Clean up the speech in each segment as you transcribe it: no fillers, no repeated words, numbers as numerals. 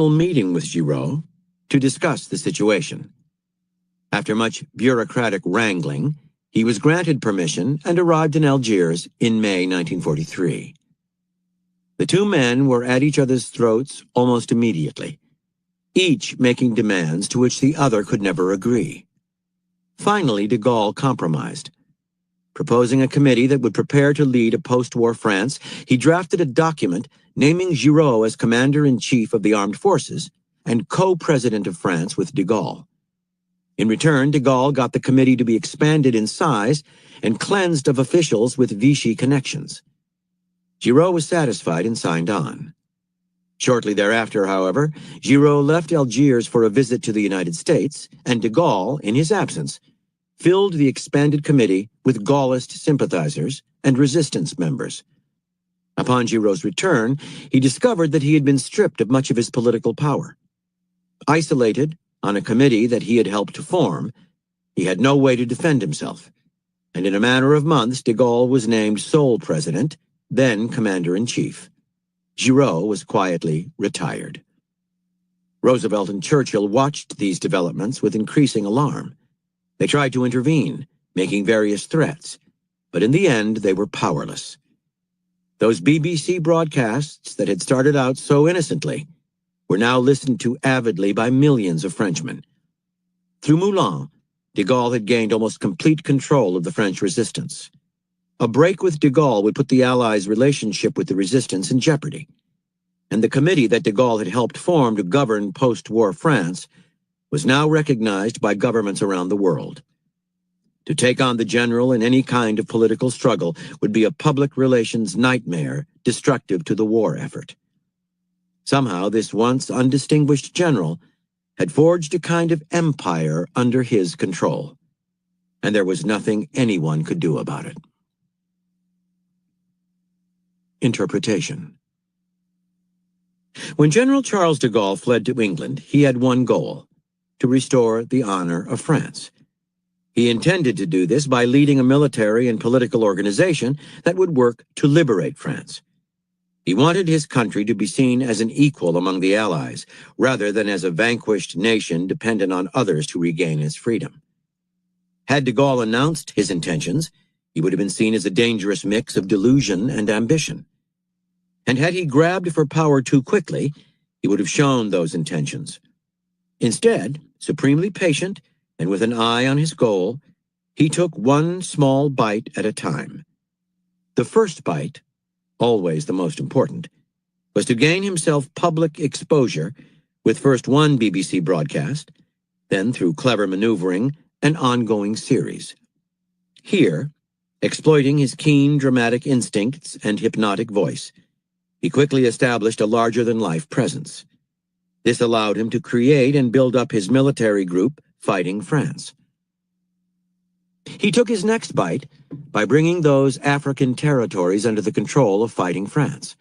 meeting with Giraud to discuss the situation. After much bureaucratic wrangling, he was granted permission and arrived in Algiers in May 1943. The two men were at each other's throats almost immediately, each making demands to which the other could never agree. Finally, de Gaulle compromised. Proposing a committee that would prepare to lead a post-war France, he drafted a document naming Giraud as Commander-in-Chief of the Armed Forces and co-president of France with de Gaulle. In return, de Gaulle got the committee to be expanded in size and cleansed of officials with Vichy connections. Giraud was satisfied and signed on. Shortly thereafter, however, Giraud left Algiers for a visit to the United States, and de Gaulle, in his absence, filled the expanded committee with Gaullist sympathizers and resistance members. Upon Giraud's return, he discovered that he had been stripped of much of his political power. Isolated on a committee that he had helped to form, he had no way to defend himself, and in a matter of months de Gaulle was named sole president, then commander-in-chief. Giraud was quietly retired. Roosevelt and Churchill watched these developments with increasing alarm. They tried to intervene, making various threats, but in the end they were powerless. Those BBC broadcasts that had started out so innocently were now listened to avidly by millions of Frenchmen. Through Moulin, de Gaulle had gained almost complete control of the French resistance. A break with de Gaulle would put the Allies' relationship with the resistance in jeopardy, and the committee that de Gaulle had helped form to govern post-war France was now recognized by governments around the world. To take on the general in any kind of political struggle would be a public relations nightmare destructive to the war effort. Somehow, this once undistinguished general had forged a kind of empire under his control, and there was nothing anyone could do about it. Interpretation. When General Charles de Gaulle fled to England, he had one goal: to restore the honor of France. He intended to do this by leading a military and political organization that would work to liberate France. He wanted his country to be seen as an equal among the Allies, rather than as a vanquished nation dependent on others to regain its freedom. Had de Gaulle announced his intentions, he would have been seen as a dangerous mix of delusion and ambition. And had he grabbed for power too quickly, he would have shown those intentions. Instead, supremely patient and with an eye on his goal, he took one small bite at a time. The first bite, always the most important, was to gain himself public exposure with first one BBC broadcast, then through clever maneuvering, an ongoing series. Here, exploiting his keen dramatic instincts and hypnotic voice, he quickly established a larger-than-life presence. This allowed him to create and build up his military group fighting France. He took his next bite by bringing those African territories under the control of fighting France.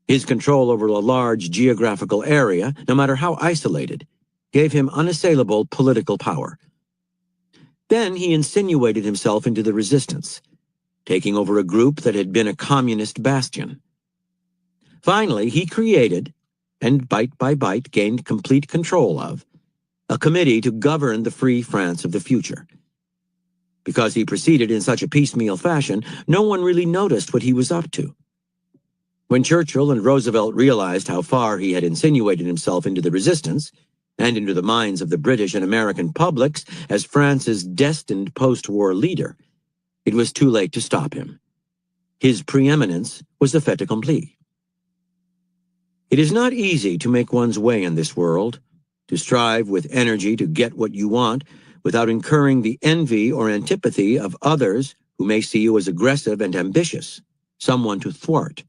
His control over a large geographical area, no matter how isolated, gave him unassailable political power. Then he insinuated himself into the resistance, taking over a group that had been a communist bastion. Finally, he created, and bite by bite gained complete control of, a committee to govern the free France of the future. Because he proceeded in such a piecemeal fashion, no one really noticed what he was up to. When Churchill and Roosevelt realized how far he had insinuated himself into the resistance, and into the minds of the British and American publics as France's destined post-war leader, it was too late to stop him. His preeminence was a fait accompli. It is not easy to make one's way in this world, to strive with energy to get what you want without incurring the envy or antipathy of others who may see you as aggressive and ambitious, someone to thwart.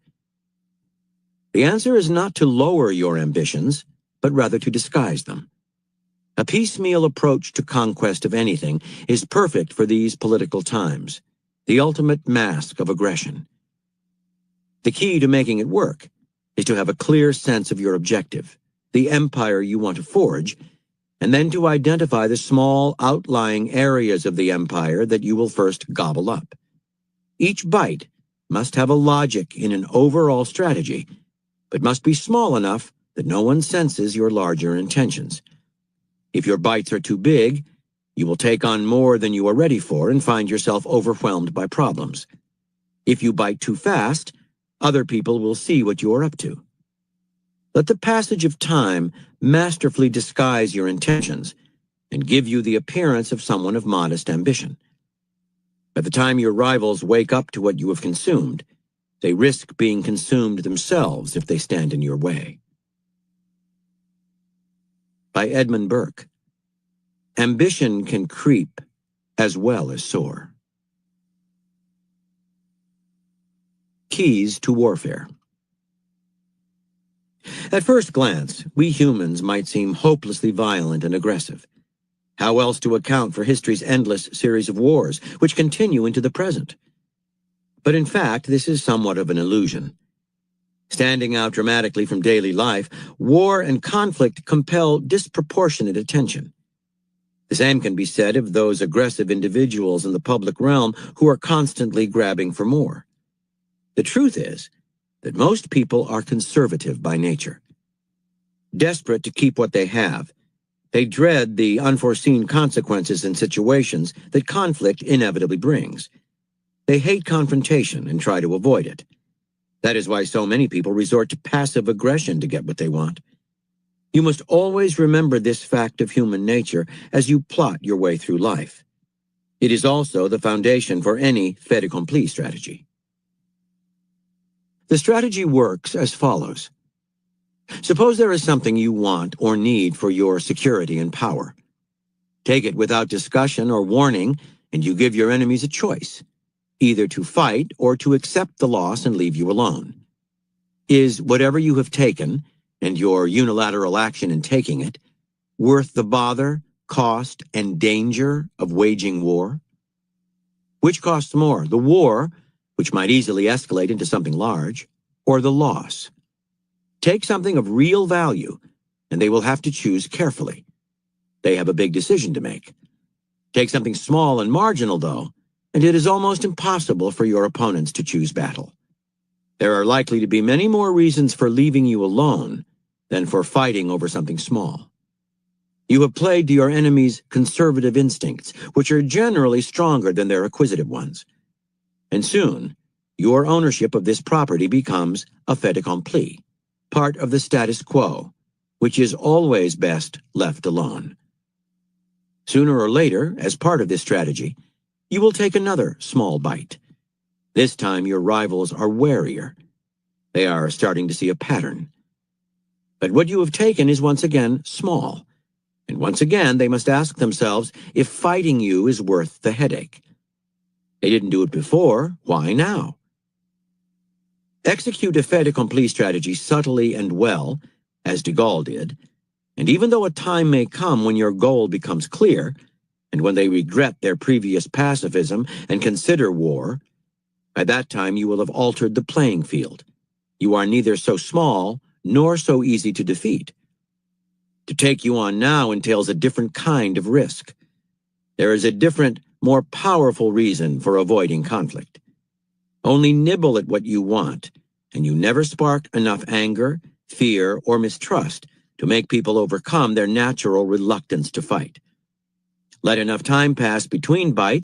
The answer is not to lower your ambitions, but rather to disguise them. A piecemeal approach to conquest of anything is perfect for these political times, the ultimate mask of aggression. The key to making it work is to have a clear sense of your objective, the empire you want to forge, and then to identify the small outlying areas of the empire that you will first gobble up. Each bite must have a logic in an overall strategy, but must be small enough that no one senses your larger intentions. If your bites are too big, you will take on more than you are ready for and find yourself overwhelmed by problems. If you bite too fast, other people will see what you are up to. Let the passage of time masterfully disguise your intentions and give you the appearance of someone of modest ambition. By the time your rivals wake up to what you have consumed, they risk being consumed themselves if they stand in your way. By Edmund Burke. Ambition can creep as well as soar. Keys to warfare. At first glance, we humans might seem hopelessly violent and aggressive. How else to account for history's endless series of wars, which continue into the present? But in fact, this is somewhat of an illusion. Standing out dramatically from daily life, war and conflict compel disproportionate attention. The same can be said of those aggressive individuals in the public realm who are constantly grabbing for more. The truth is that most people are conservative by nature. Desperate to keep what they have, they dread the unforeseen consequences and situations that conflict inevitably brings. They hate confrontation and try to avoid it. That is why so many people resort to passive aggression to get what they want. You must always remember this fact of human nature as you plot your way through life. It is also the foundation for any fait accompli strategy. The strategy works as follows. Suppose there is something you want or need for your security and power. Take it without discussion or warning, and you give your enemies a choice, either to fight or to accept the loss and leave you alone. Is whatever you have taken, and your unilateral action in taking it, worth the bother, cost, and danger of waging war? Which costs more, the war, which might easily escalate into something large, or the loss? Take something of real value, and they will have to choose carefully. They have a big decision to make. Take something small and marginal, though, and it is almost impossible for your opponents to choose battle. There are likely to be many more reasons for leaving you alone than for fighting over something small. You have played to your enemy's conservative instincts, which are generally stronger than their acquisitive ones. And soon, your ownership of this property becomes a fait accompli, part of the status quo, which is always best left alone. Sooner or later, as part of this strategy, you will take another small bite. This time your rivals are warier. They are starting to see a pattern. But what you have taken is once again small, and once again they must ask themselves if fighting you is worth the headache. They didn't do it before, why now? Execute a fait accompli strategy subtly and well, as de Gaulle did, and even though a time may come when your goal becomes clear, and when they regret their previous pacifism and consider war, by that time you will have altered the playing field. You are neither so small nor so easy to defeat. To take you on now entails a different kind of risk. There is a different, more powerful reason for avoiding conflict. Only nibble at what you want, and you never spark enough anger, fear, or mistrust to make people overcome their natural reluctance to fight. Let enough time pass between bites,